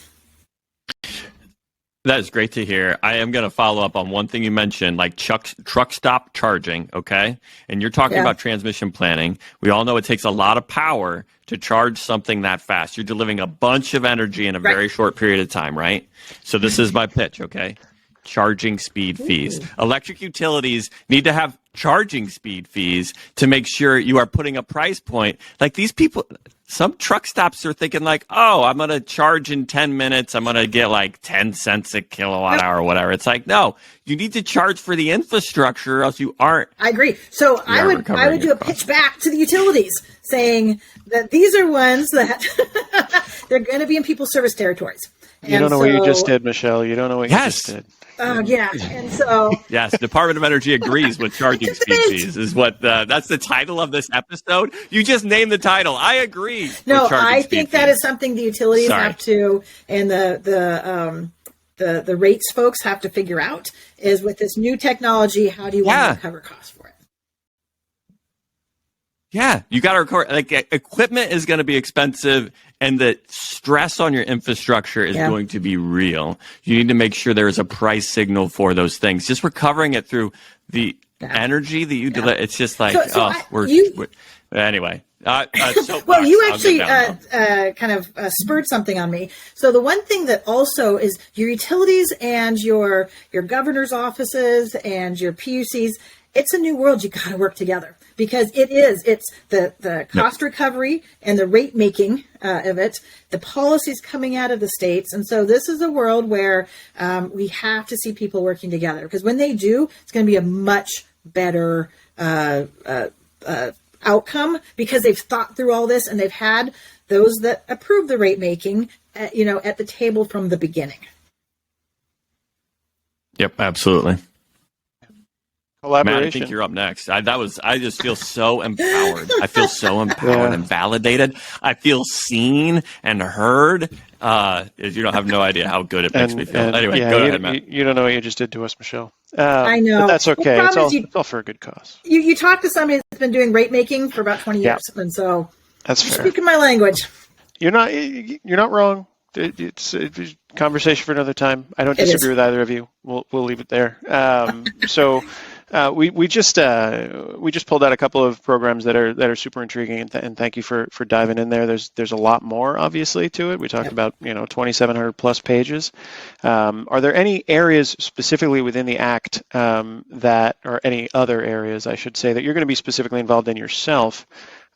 That is great to hear. I am going to follow up on one thing you mentioned, like truck stop charging, okay? And you're talking about transmission planning. We all know it takes a lot of power to charge something that fast. You're delivering a bunch of energy in a very short period of time, right? So this is my pitch, okay? Charging speed fees. Electric utilities need to have charging speed fees to make sure you are putting a price point. Like these people, some truck stops are thinking like, oh, I'm going to charge in 10 minutes. I'm going to get like 10 cents a kilowatt hour or whatever. It's like, no, you need to charge for the infrastructure or else you aren't. I agree. So I would do a pitch back to the utilities saying that these are ones that they're going to be in people's service territories. You don't know what you just did, Michelle. You don't know what you just did. Yeah, and so yes, Department of Energy agrees with charging speed fees. Is what that's the title of this episode. You just named the title. I agree. No, I think that is something the utilities have to, and the rates folks have to figure out is with this new technology. How do you want to cover costs for it? Yeah, you got to record. Like equipment is going to be expensive, and the stress on your infrastructure is going to be real. You need to make sure there is a price signal for those things. Just recovering it through the energy that you deliver. It's just like, anyway. Well, you actually kind of spurred something on me. So the one thing that also is your utilities and your governor's offices and your PUCs. It's a new world. You got to work together because it's the cost recovery and the rate making of it, the policies coming out of the states. And so this is a world where we have to see people working together because when they do, it's going to be a much better outcome because they've thought through all this and they've had those that approve the rate making, at the table from the beginning. Yep, absolutely. Collaboration. Matt, I think you're up next. I just feel so empowered. I feel so empowered and validated. I feel seen and heard. You don't have no idea how good it makes me feel. Anyway, go ahead, Matt. You don't know what you just did to us, Michelle. I know. But that's okay. It's all for a good cause. You talk to somebody that's been doing rate making for about 20 years, and so that's fair. Speaking my language. You're not wrong. It's a conversation for another time. I don't disagree with either of you. We'll leave it there. We just pulled out a couple of programs that are super intriguing, and thank you for diving in there. There's a lot more obviously to it. We talked about 2,700 plus pages. Are there any areas specifically within the Act that, or any other areas I should say, that you're going to be specifically involved in yourself,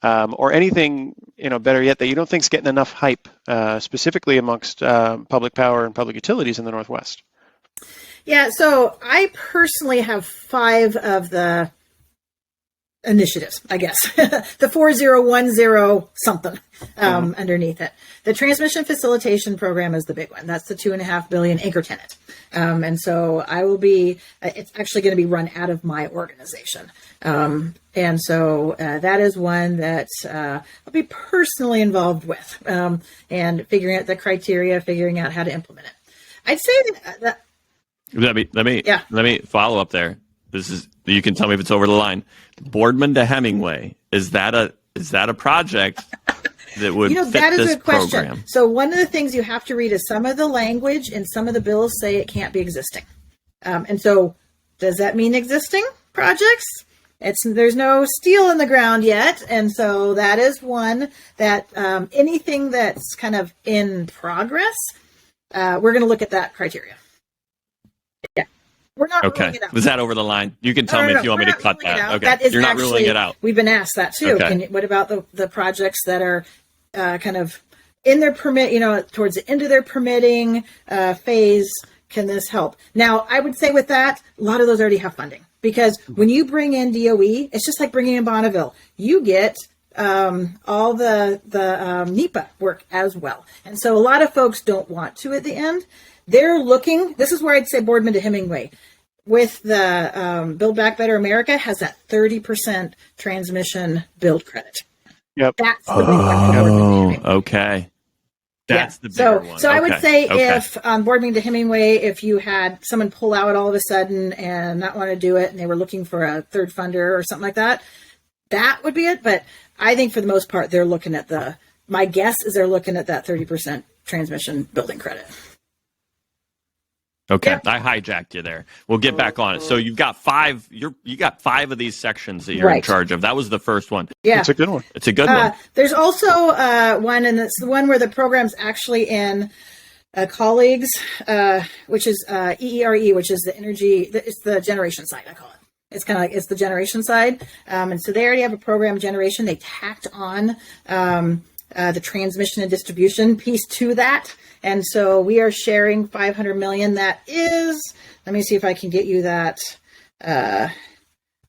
or anything better yet that you don't think is getting enough hype, specifically amongst public power and public utilities in the Northwest? Yeah, so I personally have 5 of the initiatives, I guess, the 4010 something underneath it. The transmission facilitation program is the big one. That's the $2.5 billion anchor tenant. And so I will be, it's actually going to be run out of my organization. And so that is one that I'll be personally involved with, and figuring out the criteria, figuring out how to implement it. I'd say that Let me follow up there. You can tell me if it's over the line. Boardman to Hemingway, is that a project that would fit that is this a question. program? So one of the things you have to read is some of the language and some of the bills say it can't be existing. And so does that mean existing projects? There's no steel in the ground yet. And so that is one that anything that's kind of in progress, we're going to look at that criteria. Yeah. We're not ruling it out. Was that over the line? You can tell me if you want me to cut that. Okay. That is You're not ruling it out. We've been asked that too. Okay. What about the projects that are kind of in their permit, towards the end of their permitting phase? Can this help? Now, I would say with that, a lot of those already have funding because when you bring in DOE, it's just like bringing in Bonneville. You get all the NEPA work as well. And so a lot of folks don't want to at the end. They're looking, this is where I'd say Boardman to Hemingway. With the Build Back Better America has that 30% transmission build credit. Yep. That's the big one. Okay. That's the bigger one. So I would say if on Boardman to Hemingway, if you had someone pull out all of a sudden and not want to do it and they were looking for a third funder or something like that, that would be it. But I think for the most part, they're looking at my guess is they're looking at that 30% transmission building credit. Okay, Yep. I hijacked you there. We'll get back on it. So you've got five. You got five of these sections that you're in Right. charge of. That was the first one. Yeah. It's a good one. It's a good one. There's also one, and it's the one where the program's actually in colleagues, which is EERE, which is the energy. It's the generation side, I call it. It's kind of like it's the generation side, and so they already have a program generation. They tacked on the transmission and distribution piece to that. And so we are sharing 500 million. That is, let me see if I can get you that. I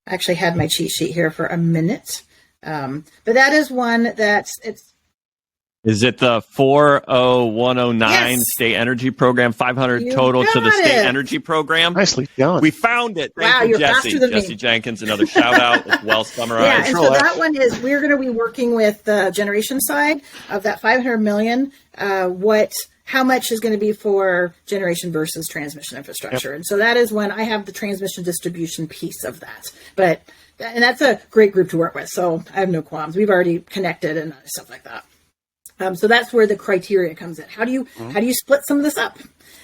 actually had my cheat sheet here for a minute. But that is one that's, Is it the 40109 Yes. State Energy Program, 500 You total to the got State it. Energy Program? Nicely done. We found it. Thank Wow, you, you're Jesse. faster than me. Jesse Jenkins, another shout out. It's well yeah. summarized. And so that one is, we're going to be working with the generation side of that 500 million. How much is going to be for generation versus transmission infrastructure. And so that is when I have the transmission distribution piece of that. And that's a great group to work with. So I have no qualms. We've already connected and stuff like that. So that's where the criteria comes in. How do you split some of this up?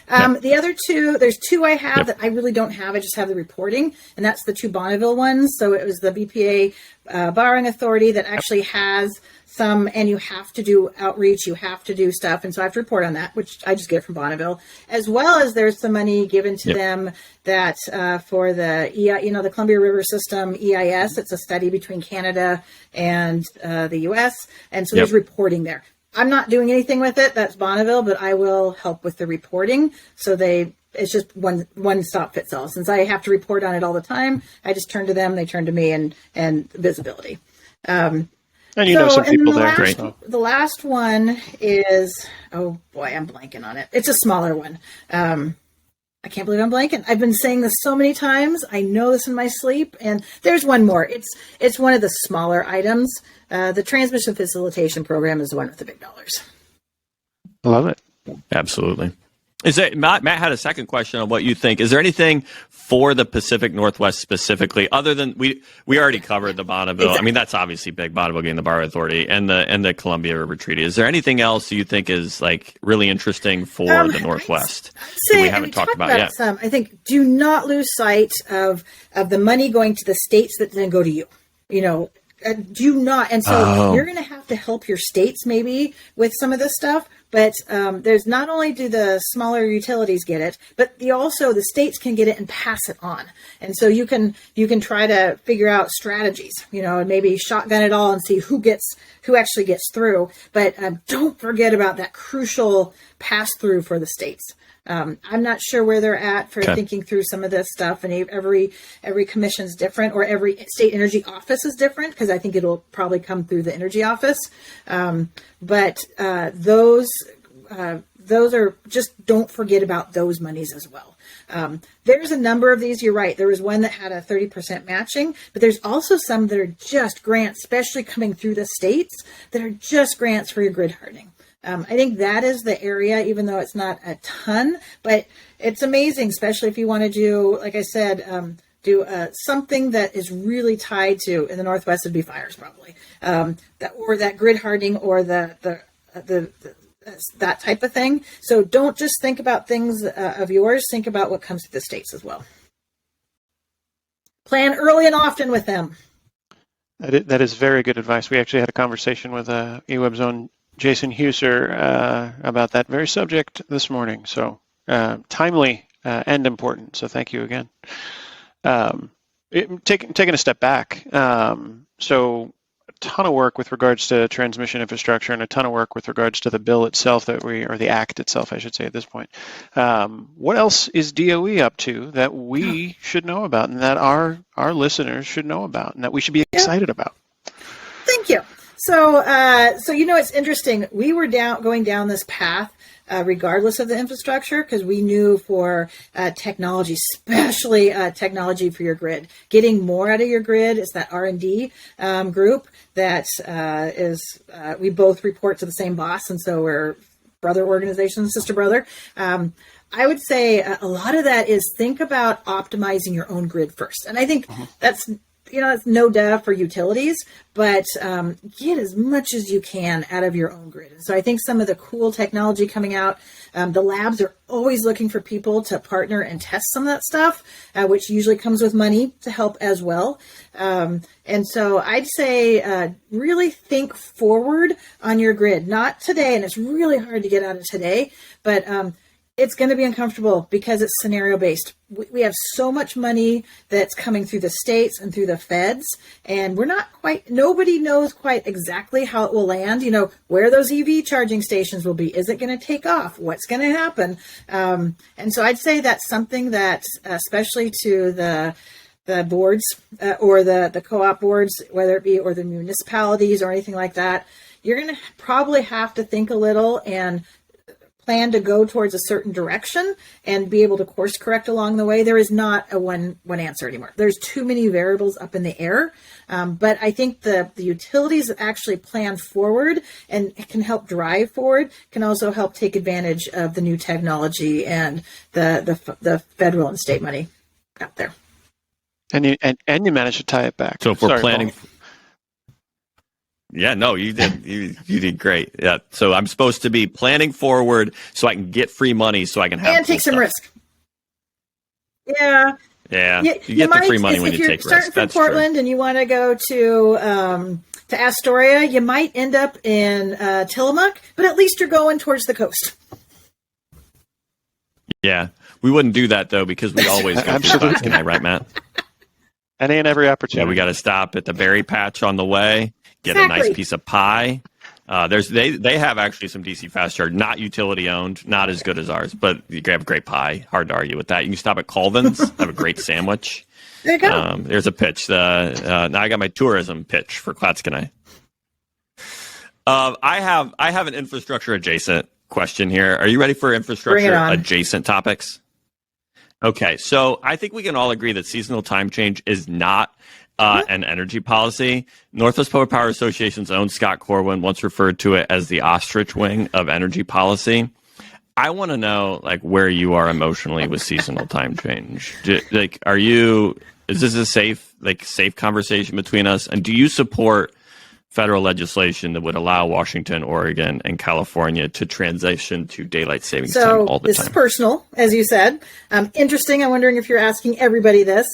The other two, there's two I have that I really don't have. I just have the reporting, and that's the two Bonneville ones. So it was the BPA borrowing authority that actually has some, and you have to do outreach, you have to do stuff. And so I have to report on that, which I just get from Bonneville, as well as there's some money given to them that for the, the Columbia River System EIS. It's a study between Canada and the US. And so there's reporting there. I'm not doing anything with it. That's Bonneville, but I will help with the reporting. So it's just one stop fits all. Since I have to report on it all the time, I just turn to them, they turn to me, and visibility. And you know some people there. Great. The last one is, oh boy, I'm blanking on it. It's a smaller one. I can't believe I'm blanking. I've been saying this so many times. I know this in my sleep. And there's one more. It's one of the smaller items. The transmission facilitation program is the one with the big dollars. I love it. Absolutely. Matt had a second question on what you think. Is there anything for the Pacific Northwest specifically, other than we already covered the Bonneville? Exactly. I mean, that's obviously big. Bonneville getting the Borrow Authority and the Columbia River Treaty. Is there anything else you think is like really interesting for the Northwest that we haven't talked about yet? I think do not lose sight of the money going to the states that then go to you. Do not. And so you're going to have to help your states maybe with some of this stuff. But there's not only do the smaller utilities get it, but the states can get it and pass it on. And so you can try to figure out strategies, and maybe shotgun it all and see who actually gets through. But don't forget about that crucial pass through for the states. I'm not sure where they're at for thinking through some of this stuff, and every commission's different, or every state energy office is different, because I think it'll probably come through the energy office. But those are just, don't forget about those monies as well. There's a number of these. You're right. There was one that had a 30% matching, but there's also some that are just grants, especially coming through the states, that are just grants for your grid hardening. I think that is the area, even though it's not a ton, but it's amazing, especially if you want to do, like I said, do something that is really tied to, in the Northwest, it'd be fires probably, that grid hardening, or the that type of thing. So don't just think about things of yours, think about what comes to the states as well. Plan early and often with them. That is very good advice. We actually had a conversation with EWEB's own Jason Huser about that very subject this morning. So timely and important. So thank you again. Taking a step back. So a ton of work with regards to transmission infrastructure, and a ton of work with regards to the bill itself or the act itself, I should say at this point. What else is DOE up to that we should know about, and that our listeners should know about, and that we should be excited about? Thank you. So it's interesting. We were going down this path regardless of the infrastructure, because we knew for technology, especially technology for your grid, getting more out of your grid is that R&D group that we both report to the same boss, and so we're brother organizations, sister brother. I would say a lot of that is think about optimizing your own grid first, and I think that's it's no duh for utilities, but get as much as you can out of your own grid. And so I think some of the cool technology coming out, the labs are always looking for people to partner and test some of that stuff, which usually comes with money to help as well. And so I'd say really think forward on your grid, not today, and it's really hard to get out of today, but it's going to be uncomfortable because it's scenario based. We have so much money that's coming through the states and through the feds, and nobody knows quite exactly how it will land, where those EV charging stations will be. Is it going to take off? What's going to happen? And so I'd say that's something that, especially to the boards or the co-op boards, whether it be or the municipalities or anything like that, you're going to probably have to think a little and plan to go towards a certain direction and be able to course correct along the way. There is not a one answer anymore. There's too many variables up in the air. But I think the utilities that actually plan forward and can help drive forward can also help take advantage of the new technology and the federal and state money out there. And you managed to tie it back. So if we're planning... Paul. Yeah, no, you did. You did great. Yeah. So I'm supposed to be planning forward so I can get free money so I can have and take some risk. Yeah. Yeah. You get the free money when you take risk. If you're starting from Portland and you want to go to Astoria, you might end up in Tillamook, but at least you're going towards the coast. Yeah. We wouldn't do that though because we always go through Clatskanie, right, Matt? Any and every opportunity. Yeah, we got to stop at the berry patch on the way. Get a nice piece of pie. They have actually some DC fast charge, not utility owned, not as good as ours, but you have a great pie. Hard to argue with that. You can stop at Colvin's, have a great sandwich. There you go. There's a pitch. Now I got my tourism pitch for Clatskanie. I have an infrastructure adjacent question here. Are you ready for infrastructure adjacent topics? Okay, so I think we can all agree that seasonal time change is not an energy policy. Northwest Public Power Association's own Scott Corwin once referred to it as the ostrich wing of energy policy. I want to know, where you are emotionally with seasonal time change. Is this a safe conversation between us? And do you support federal legislation that would allow Washington, Oregon, and California to transition to daylight savings time all the time? So this is personal, as you said. Interesting. I'm wondering if you're asking everybody this.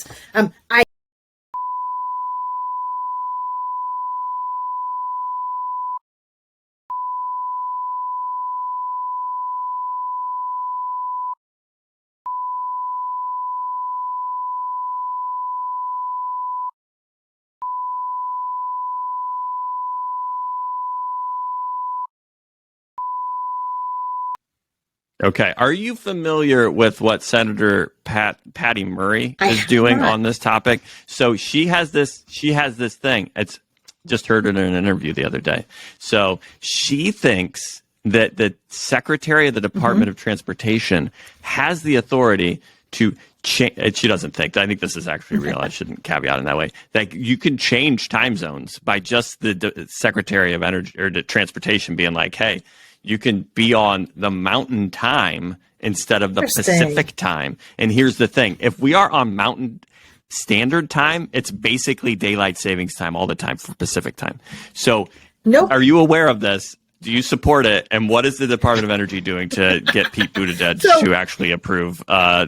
Okay. Are you familiar with what Senator Patty Murray is doing on this topic? So she has this thing. It's just heard it in an interview the other day. So she thinks that the Secretary of the Department of Transportation has the authority to change. She doesn't think. I think this is actually real. I shouldn't caveat in that way. That you can change time zones by just the Secretary of Energy or the Transportation being like, hey, you can be on the mountain time instead of the Pacific time. And here's the thing. If we are on mountain standard time, it's basically daylight savings time all the time for Pacific time. So Are you aware of this? Do you support it? And what is the Department of Energy doing to get Pete Buttigieg to actually approve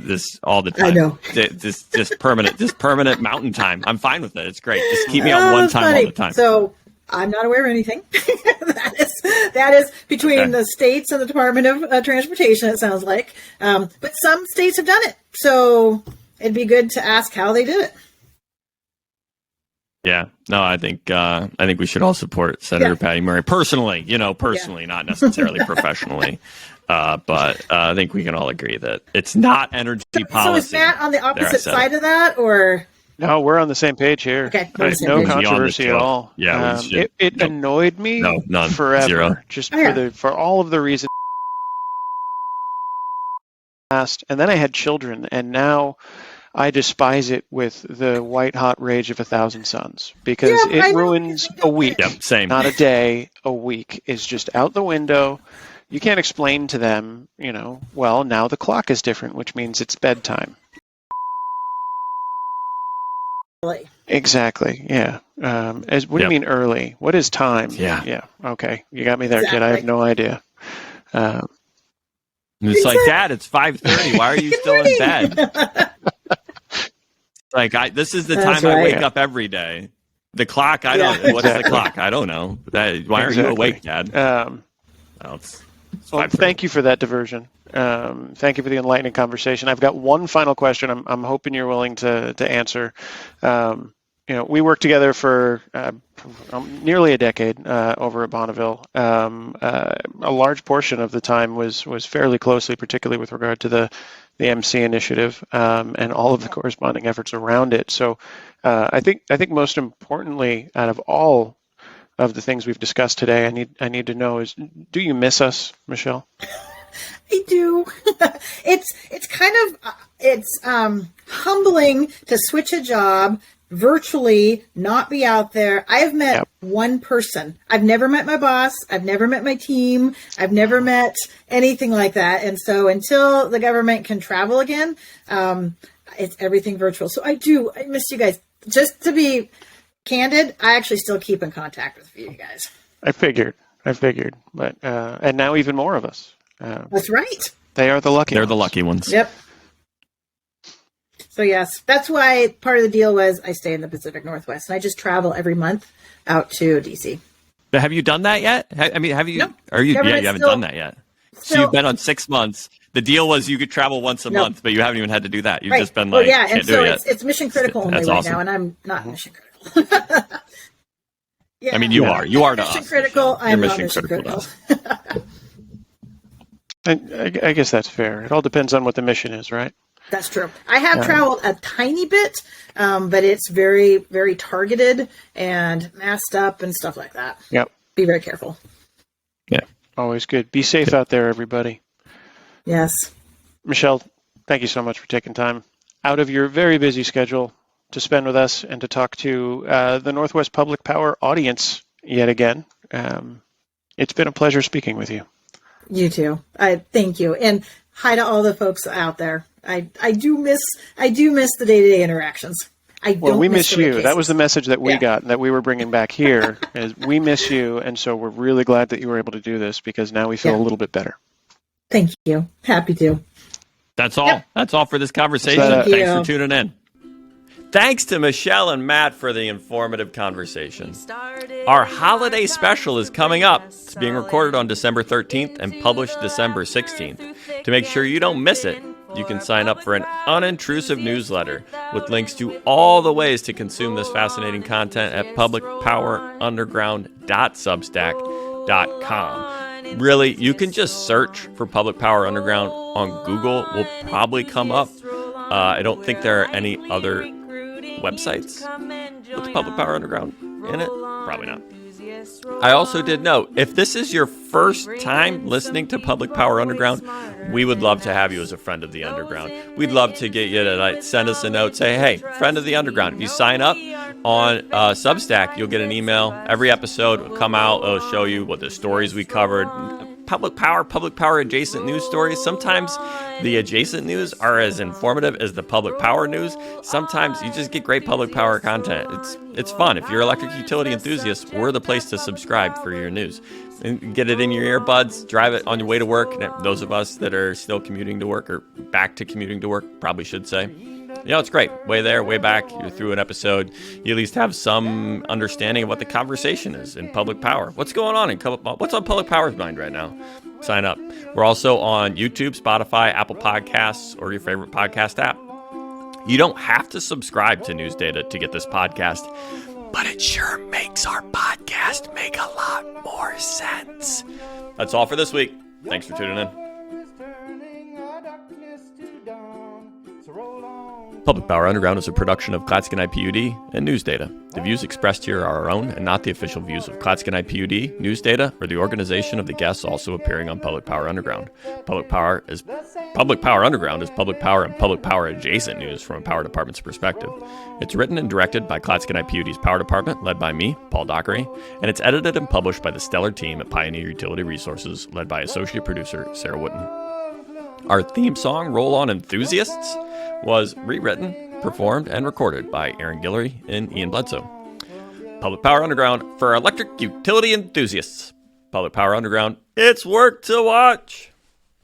this all the time? I know. This permanent mountain time. I'm fine with it. It's great. Just keep me on one time all the time. So I'm not aware of anything. that is between the states and the Department of Transportation, it sounds like. But some states have done it. So it'd be good to ask how they did it. Yeah, no, I think we should all support Senator Patty Murray personally, not necessarily professionally. But I think we can all agree that it's not energy policy. So is Matt on the opposite side of that, or? No, we're on the same page here. Okay, no controversy at all. Yeah, it annoyed me forever. Zero. Just for all of the reasons. And then I had children, and now I despise it with the white hot rage of 1,000 suns because it ruins a week. Yep, same. Not a day. A week is just out the window. You can't explain to them, well, now the clock is different, which means it's bedtime. Exactly. Yeah. What do you mean early? What is time? Yeah. Yeah. Okay. You got me there, kid. I have no idea. It's like, Dad, it's 5:30. Why are you still in bed? Like, this is the time I wake up every day. The clock, I don't. What's the clock? I don't know. Why are you awake, Dad? Well, thank you for that diversion. Thank you for the enlightening conversation. I've got one final question. I'm hoping you're willing to answer. We worked together for nearly a decade over at Bonneville. A large portion of the time was fairly closely, particularly with regard to the MC initiative and all of the corresponding efforts around it. So I think most importantly, out of all of the things we've discussed today, I need to know is, do you miss us, Michelle? I do. It's kind of humbling to switch a job virtually, not be out there. I've met one person. I've never met my boss. I've never met my team. I've never met anything like that. And so until the government can travel again, it's everything virtual. So I miss you guys. Just to be candid, I actually still keep in contact with you guys. I figured, but and now even more of us. That's right. They are the lucky. They're the lucky ones. Yep. So yes, that's why part of the deal was I stay in the Pacific Northwest, and I just travel every month out to DC. But have you done that yet? I mean, have you? No. You haven't done that yet. So you've been on 6 months. The deal was you could travel once a month, but you haven't even had to do that. You've just been like, and so it's mission critical only right now, and I'm not mission critical. I mean, you are. You are to us. Mission critical. I'm not mission critical. I guess that's fair. It all depends on what the mission is, right? That's true. I have traveled a tiny bit, but it's very, very targeted and masked up and stuff like that. Yep. Be very careful. Yeah. Always good. Be safe out there, everybody. Yes. Michelle, thank you so much for taking time out of your very busy schedule to spend with us and to talk to the Northwest Public Power audience yet again. It's been a pleasure speaking with you. You too. Thank you. And hi to all the folks out there. I do miss the day-to-day interactions. We miss you. Cases. That was the message that we got, that we were bringing back here, is we miss you, and so we're really glad that you were able to do this, because now we feel a little bit better. Thank you. Happy to. That's all. Yep. That's all for this conversation. Thanks for tuning in. Thanks to Michelle and Matt for the informative conversation. Our holiday special is coming up. It's being recorded on December 13th and published December 16th. To make sure you don't miss it, you can sign up for an unintrusive newsletter with links to all the ways to consume this fascinating content at publicpowerunderground.substack.com. Really, you can just search for Public Power Underground on Google. We'll probably come up. I don't think there are any other websites with Public Power Underground in it. Probably not. I also did note, if this is your first time listening to Public Power Underground, we would love to have you as a friend of the Underground. We'd love to get you to send us a note, say, hey, friend of the Underground. If you sign up on Substack, you'll get an email. Every episode will come out. It'll show you what the stories we covered. Public Power adjacent news stories. Sometimes the adjacent news are as informative as the public power news. Sometimes you just get great public power content. It's fun. If you're electric utility enthusiasts, we're the place to subscribe for your news. And get it in your earbuds, drive it on your way to work. And those of us that are still commuting to work, or back to commuting to work, probably should say, it's great. Way there, way back. You're through an episode. You at least have some understanding of what the conversation is in public power. What's going on what's on public power's mind right now? Sign up. We're also on YouTube, Spotify, Apple Podcasts, or your favorite podcast app. You don't have to subscribe to News Data to get this podcast, but it sure makes our podcast make a lot more sense. That's all for this week. Thanks for tuning in. Public Power Underground is a production of Clatskanie PUD and News Data. The views expressed here are our own and not the official views of Clatskanie PUD, News Data, or the organization of the guests also appearing on Public Power Underground. Public Power Underground is public power and public power adjacent news from a power department's perspective. It's written and directed by Clatskanie PUD's Power Department, led by me, Paul Dockery, and it's edited and published by the stellar team at Pioneer Utility Resources, led by associate producer Sarah Wooten. Our theme song, Roll On Enthusiasts, was rewritten performed, and recorded by Aaron Guillory and Ian Bledsoe. Public Power Underground for electric utility enthusiasts. Public Power Underground, it's work to watch.